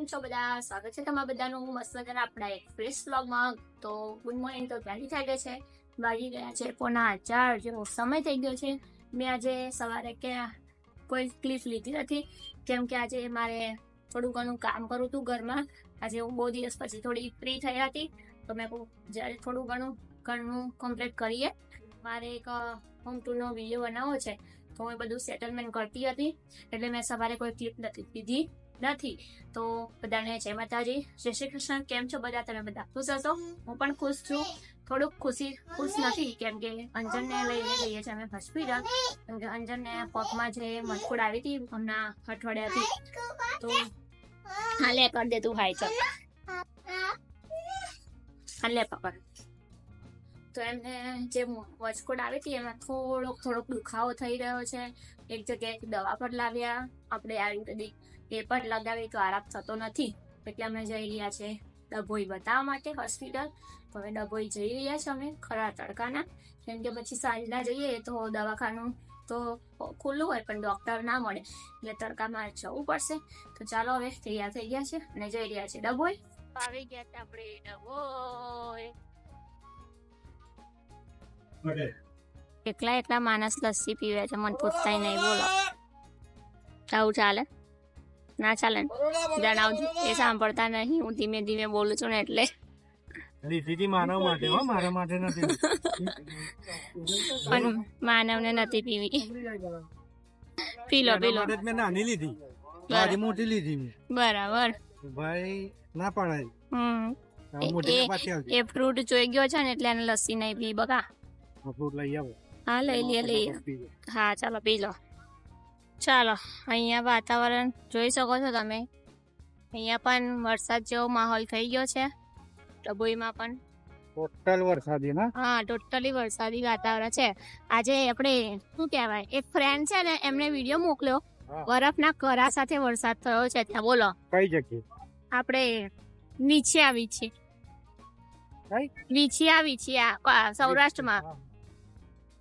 છો બધા? સ્વાગત છે તમારા બધાનું મસ્ત મજાના આપણા એક ફ્રેશ વ્લોગમાં. તો ગુડ મોર્નિંગ. તો ક્યાંથી થઈ ગઈ છે, વાગી ગયા છે 4:45 જેવો સમય થઈ ગયો છે. મેં આજે સવારે કે કોઈ ક્લિપ લીધી નથી, કેમ કે આજે મારે થોડું ઘણું કામ કરવું હતું ઘરમાં. આજે હું બહુ દિવસ પછી થોડી ફ્રી થઈ હતી, તો મેં કહું જ્યારે થોડું ઘણું કમ્પ્લીટ કરીએ. મારે એક હોમ ટૂરનો વિડીયો બનાવવો છે, તો હું બધું સેટલમેન્ટ કરતી હતી, એટલે મેં સવારે કોઈ ક્લિપ નથી લીધી નથી. તો બધાને જય માતાજી, જય શ્રી કૃષ્ણ. કેમ છો બધા? તમે બધા ખુશ હશો? હું પણ ખુશ છું. થોડુંક ખુશ નથી, કેમ કે અંજનને લઈને જઈએ છીએ અમે હોસ્પિટલ, કેમ કે અંજનને પગમાં જે મટકૂડ આવી હતી હમણાં અઠવાડિયાથી, તો હાલે કરી દે તું. હાય ચાલ, હાલે પકડ. તો એમને જે મચકોડ આવી હતી એમાં થોડોક દુખાવો થઈ રહ્યો છે. એક જગ્યાએ દવા પર લાવ્યા આપણે આયુર્વેદિક, એ પણ લગાવી તો આરામ થતો નથી. એટલે અમે જઈ રહ્યા છે ડભોઈ બતાવવા માટે હોસ્પિટલ. તો હવે ડભોઈ જઈ રહ્યા છે અમે ખરા તડકાના, કેમ કે પછી સાંજના જઈએ તો દવાખાનું તો ખુલ્લું હોય પણ ડૉક્ટર ના મળે, એટલે તડકામાં જવું પડશે. તો ચાલો હવે તૈયાર થઈ ગયા છે અને જઈ રહ્યા છે ડભોઈ. આવી ગયા હતા આપણે ડભોઈ. એકલા માણસ લસ્સી પીવે છે, મને પૂછતાય નહીં. બોલો, આવું ચાલે? ના ચાલે ને? જણાવજો. એ સાંભળતા નહીં, હું ધીમે ધીમે બોલું છું ને એટલે. માનવ માટે હો, મારા માટે નથી. પણ માનવને નથી પીવી. પીલો મેં નાની લીધી, મારી મોટી લીધી. બરાબર ભાઈ ના પડાય. એ ફ્રૂટ જોઈ ગયો છે ને એટલે એને લસ્સી નહીં પી. બકા ફ્રૂટ લઈ આવો. હા લઈએ. હા ચાલો પી લો. ચાલો, અહીંયા વાતાવરણ જોઈ શકો છો તમે. અહીંયા પણ વરસાદ જેવો માહોલ થઈ ગયો છે ડભોઈમાં પણ. ટોટલ વરસાદી ના? હા, ટોટલી વરસાદી વાતાવરણ છે. આજે આપણે શું કહેવાય, એક ફ્રેન્ડ છે ને એમને વિડીયો મોકલ્યો, બરફના કરા સાથે વરસાદ થયો છે ત્યાં. બોલો કઈ જગ્યાએ? આપણે વિછિયા સૌરાષ્ટ્રમાં.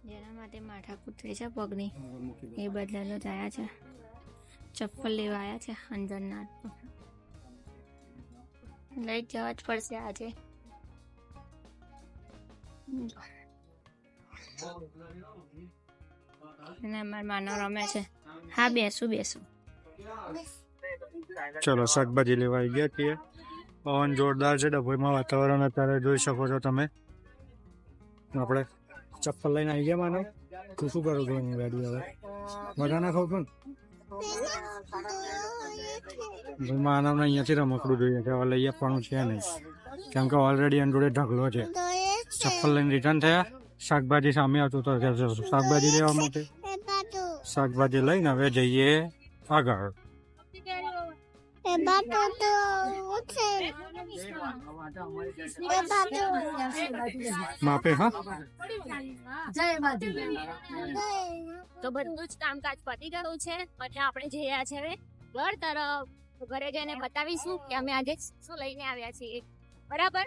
જેના માટે માથાકૂટ થઈ છે પગની, એ બદલેલો થયા છે. ચપ્પલ લેવા આવ્યા છે અંજનના, લઈ જવા જ પડશે આજે. અને અમારા માનવ રમે છે. હા બેસું. ચલો, શાકભાજી લેવા આવી ગયા છીએ. પવન જોરદાર છે ડભોઈમાં. વાતાવરણ અત્યારે જોઈ શકો છો તમે. આપણે ચપ્પલ લઈને આવી ગયા. માનવ તું શું કરું છું ગાડી? હવે મજા ના ખાવ છું ને. માનવને અહીંયાથી રમકડું જોઈએ છે, હવે લઈ આપવાનું છે નહીં, કેમ કે ઓલરેડી એની જોડે ઢગલો છે. ચપ્પલ લઈને રિટર્ન થયા. શાકભાજી સામે આવતું તો શાકભાજી લેવા માટે શાકભાજી લઈને હવે જઈએ આગળ. માપે હા. તો બધું જ કામકાજ પતી ગયું છે, એટલે આપણે જઈ રહ્યા છે હવે ઘર તરફ. ઘરે જઈને બતાવીશું કે અમે આજે શું લઈને આવ્યા છીએ. બરાબર?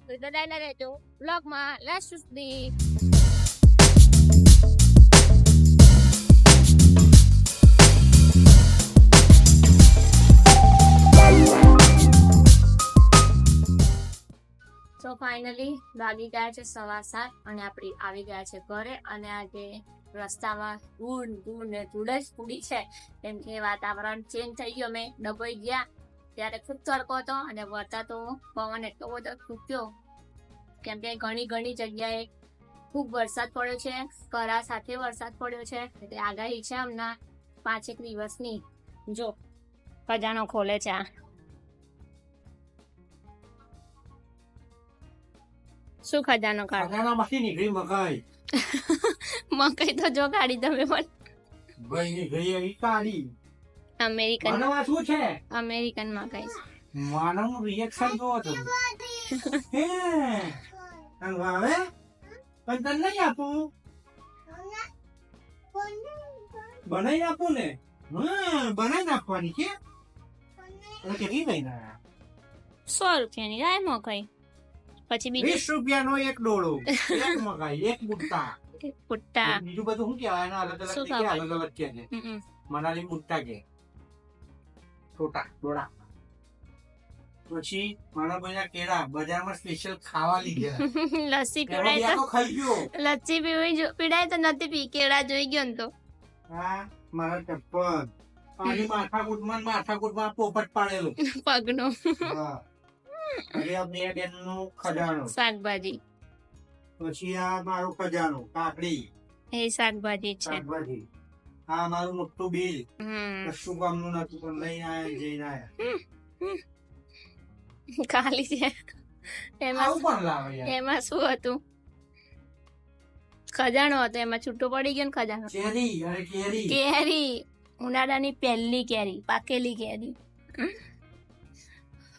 તો જોડાયેલા રહેજો બ્લોગમાં લાસ્ટ સુધી. તો ફાઇનલી વાગી ગયા છે 7:15 અને આપણે આવી ગયા છે ઘરે. અને આજે રસ્તામાં ધૂળ ને ધૂળ જ ઉડી છે, કેમ કે વાતાવરણ ચેન્જ થઈ ગયું. અમે ડભોઈ ગયા ત્યારે ખૂબ તડકો હતો અને વરસાદ તો પવન એટલો બધો ફૂંક્યો, કેમ કે ઘણી જગ્યાએ ખૂબ વરસાદ પડ્યો છે. કરા સાથે વરસાદ પડ્યો છે, એટલે આગાહી છે હમણાં 5 દિવસની. જો ખજાનો ખોલે છે આ. શું ખજાનો કાઢો? મકાઈ તો જો કાઢી તમે પણ. અમેરિકન મકાઈ. માનવનું રિએક્શન જોવો છો. પણ તને નહીં આપું, બનાવી આપું ને. બનાવી નાખવાની છે. કેટલી લઈને આવ્યા? 100 રૂપિયાની રાય મકાઈ. પછી 20 રૂપિયાનો એક ડોળો, એક મકાઈ, એક બુટ્ટા. બીજું બધું શું કહેવાય? એના અલગ અલગ કે છે. મનાલી બુટ્ટા કે છોટા ડોળા. પછી મારા ભાઈના કેળા બજારમાં સ્પેશિયલ ખાવા લીધા લસ્સી એમાં પીવડાય બેનો ખાઈ ગયો તો લસ્સી પીવડાય તો નથી પી, કેળા જોઈ ગયો ને તો. હા મારા ચપ્પલ પાણી માથાકૂટમાં પોપટ પાડેલો પગનો હા અને આ બે બેનનો ખજાનો શાકભાજી, પછી આ મારો ખજાનો કાકડી એ શાકભાજી છે. શાકભાજી આ મારું મોટું બિલ હમ કશું કામનું નતું પણ લઈ આયા જઈને આયા ખાલી છે. એમાં આવું પણ લાવે યાર એમાં શું હતું? ખજાનો હતો, એમાં છૂટો પડી ગયો ને ખજાનો. કેરી અરે કેરી કેરી, ઉનાળાની પહેલી કેરી, પાકેલી કેરી.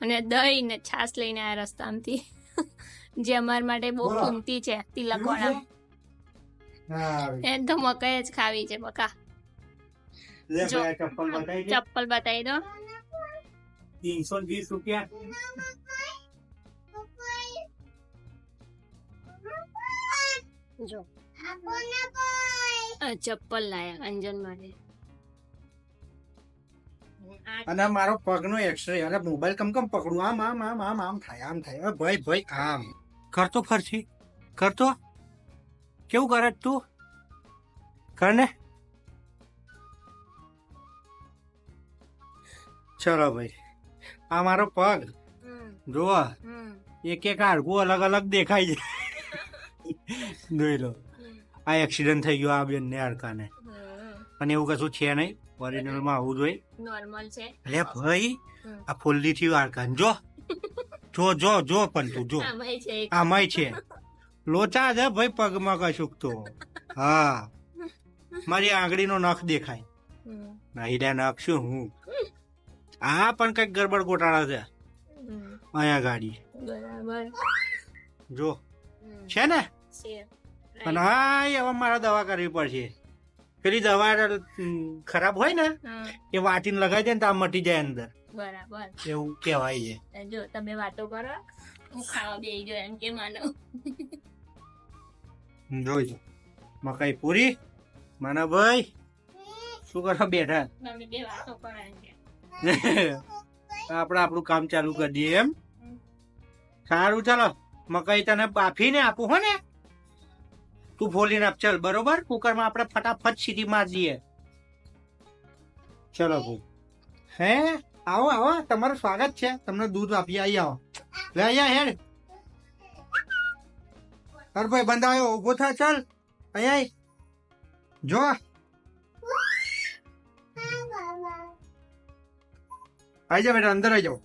અને દહીં ને છાસ લઈને આ રસ્તામાંથી જે અમારા માટે બહુ બોલો. કિંમતી છે, તિલકવાળા. હા એ તો મકાઈ જ ખાવી છે બકા. લે જો. ભાઈ આ ચપ્પલ બતાવી દે ચપ્પલ બતાવી દો. 320 રૂપિયા જો આ ચપ્પલ લાયા અંજન માટે. અને મારો પગનો એક્સરે અરે મોબાઈલ કમ પકડું આમ થાય અરે ભાઈ આમ કરતો ફરથી કરતો કેવું કરે તું કર ને ચલો ભાઈ આ મારો પગ જોવો એક હાડકું અલગ અલગ દેખાય છે જોઈ લો આ એક્સિડન્ટ થઈ ગયો આ બેન ને હાડકાને અને એવું કશું છે નહીં ઓરિજિનલમાં આવું જોઈએ નોર્મલ છે. અરે ભાઈ આ ફોલ્લી થી હાડકાન જો પણ તું જો આમાંય છે એક. આમાંય છે લોચા છે ભાઈ પગમાં કશુંક તો હા મારી આંગળીનો નખ દેખાય નહીં નખ શું હું આ પણ કઈક ગરબડ ગોટાળા છે અહીંયા ગાડી બરાબર જો છે ને છે. અને હા હવે મારે દવા કરવી પડશે પેલી દવા ખરાબ હોય ને હા, એ વાટીને લગાવી દે ને તો આ મટી જાય અંદર બરાબર. એવું કહેવાય છે જો તમે વાતો કરો, હું ખાવા બેસી ગયો એમ કે માનો. જોઈજો મકાઈ પૂરી માના ભાઈ શું કરો બેઠા તમે બે વાતો કરો એમ કે. આપણે આપણું કામ ચાલુ કરી દઈએ એમ સારું ચાલો મકાઈ તને બાફીને આપું હો ને તું ફોલીને આપ ચાલ બરોબર કુકરમાં આપણે ફટાફટ સીટી મારી દઈએ ચલો ભાઈ હે આવો તમારું સ્વાગત છે તમને દૂધ આપી આવી આવો લે અહીંયા હેડ તાર ભાઈ બંધ આવ્યો ઉભો થા ચાલ અહીંયા આય. જો આઈ જાઓ બેટા અંદર આઈ જાઓ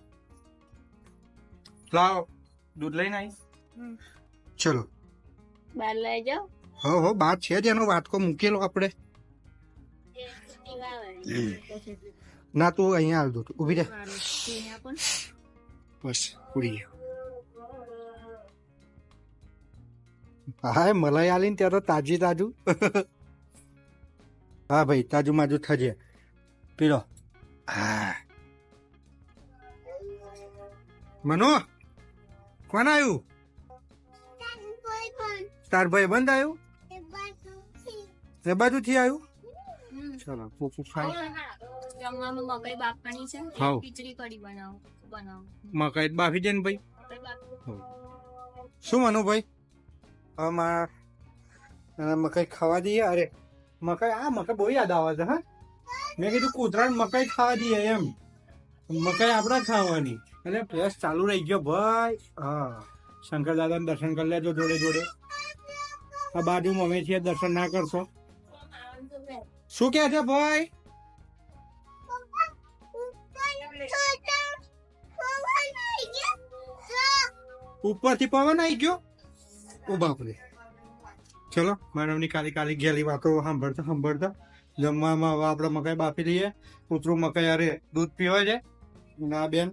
લાવો દૂધ લઈને આવી ચલો બહાર લઈ જાઓ. હો બાત છે જ એનો વાટકો મૂકેલો આપણે ના તું અહીંયા હાલ દૂધ ઉભી રહે બસ ઉડી ગયો હા મલાઈ આલી ને ત્યાં તો તાજું હા ભાઈ તાજું માજું થજે પીલો હા મનો કોણ આવ્યું તાર ભાઈ બંધ આવ્યું એ બાજુથી આવ્યું ચલો પોપુ ખાઈ જમવામાં મકાઈ બાફવાની છે, હાઉ. ખીચડી કઢી બનાવો. મકાઈ બાફી દે ને ભાઈ મકાઈ બાફો. શું માનું ભાઈ હવે મારા મકાઈ ખાવા દઈએ અરે મકાઈ બહુ યાદ આવે છે હા મેં કીધું કૂતરાને મકાઈ ખાવા દઈએ એમ મકાઈ આપણે ખાવાની અને પ્રેસ ચાલુ રહી ગયો ભાઈ હા શંકર દાદાને દર્શન કરી લેજો જોડે આ બાજુ મમ્મી છે દર્શન ના કરશો શું કે છે ભાઈ ઉપરથી પવન આવી ગયો ઓ બાપરે ચલો મેડમની કાલી ગેલી વાતો સાંભળતા જમવામાં હવે આપણે મકાઈ બાફી લઈએ કૂતરું મકાઈ અરે દૂધ પીવે છે ના બેન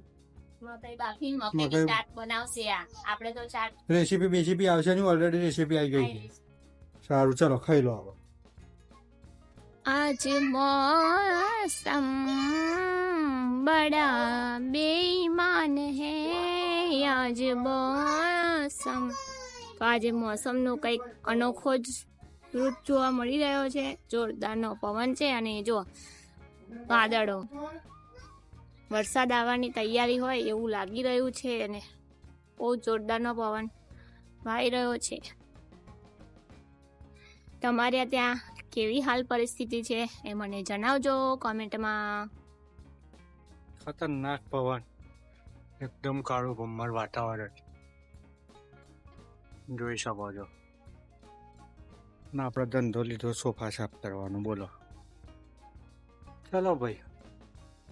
મકાઈ બાફી મકાઈ મકાઈ- ચાટ બનાવશે આ. આપણે તો ચાટ રેસીપી આવશે ને ઓલરેડી રેસીપી આવી ગઈ છે સારું ચલો ખાઈ લો હવે आज मौसम बड़ा बेईमान है आज मौसम. તો આજે મોસમનો કંઈક અનોખો જ રૂપ જોવા મળી રહ્યો છે. જોરદારનો પવન છે અને જો વાદળો વરસાદ આવવાની તૈયારી હોય એવું લાગી રહ્યું છે અને બહુ જોરદારનો પવન વાઈ રહ્યો છે. તમારે ત્યાં કેવી હાલ પરિસ્થિતિ છે એ મને જણાવજો કોમેન્ટમાં. ખતરનાક પવન, એકદમ કાળું ભમ્મર વાતાવરણ જોઈ શકો છો. ને આપણે ધંધો લીધો સોફા સાફ કરવાનો. બોલો, ચલો ભાઈ,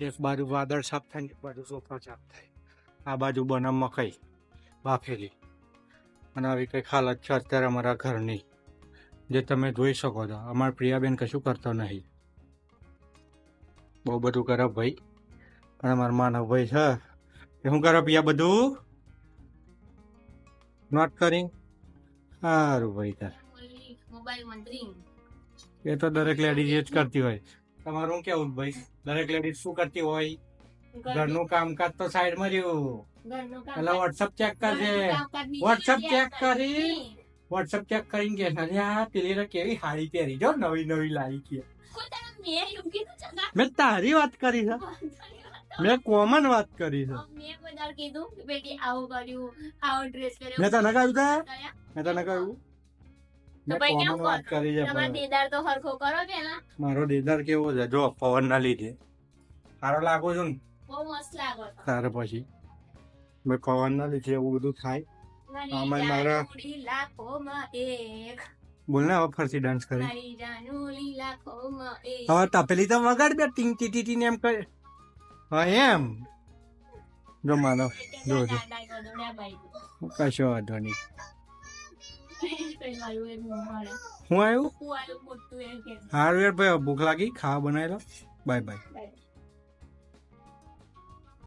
એક બાજુ વાદળ સાફ થાય, એક બાજુ સોફા સાફ થાય. આ બાજુ બને મકાઈ બાફેલી. અને આવી કંઈક હાલત છે અત્યારે અમારા ઘરની, જે તમે જોઈ શકો છો. અમારા પ્રિયાબેન કશું કરતો નહીં, બહુ બધું કરે ભાઈ. પણ અમારા માનવ ભાઈ છે એ શું કરે પિયા, બધું નોટ કરી. સારું ભાઈ, તાર મોબાઈલ મંત્રી એ તો દરેક લેડીઝ એ જ કરતી હોય. તમારું કેવું ભાઈ, દરેક લેડીઝ શું કરતી હોય? ઘરનું કામકાજ તો સાઈડમાં રહ્યું, પેલા વોટ્સઅપ ચેક કરજે. વોટ્સઅપ ચેક કરીને કે આ પેલી કેવી હાડી પહેરી, જો નવી નવી લાવી કે. મેં તારી વાત કરી છે, મેં કોમન વાત કરી છે. મેં તને કહ્યું તા, મેં તને કહ્યું મેં કોમન વાત કરી છે. મારો દેદાર કેવો છે જો, પવન ના લીધે સારો લાગુ છું ને. તારે પછી મેં પવન ના લીધે એવું બધું થાય. મારા બોલ ને હવે ફરતી ડાન્સ કરી. હવે તપેલી તો વગાડ બે, ટીંગ ટી ટી ને એમ કરે. હા એમ જો માનો, જો જો કશો વાંધો નહીં. હું આવ્યું? સારું યાર ભાઈ, ભૂખ લાગી, ખાવા બનાવી લો. Bye bye.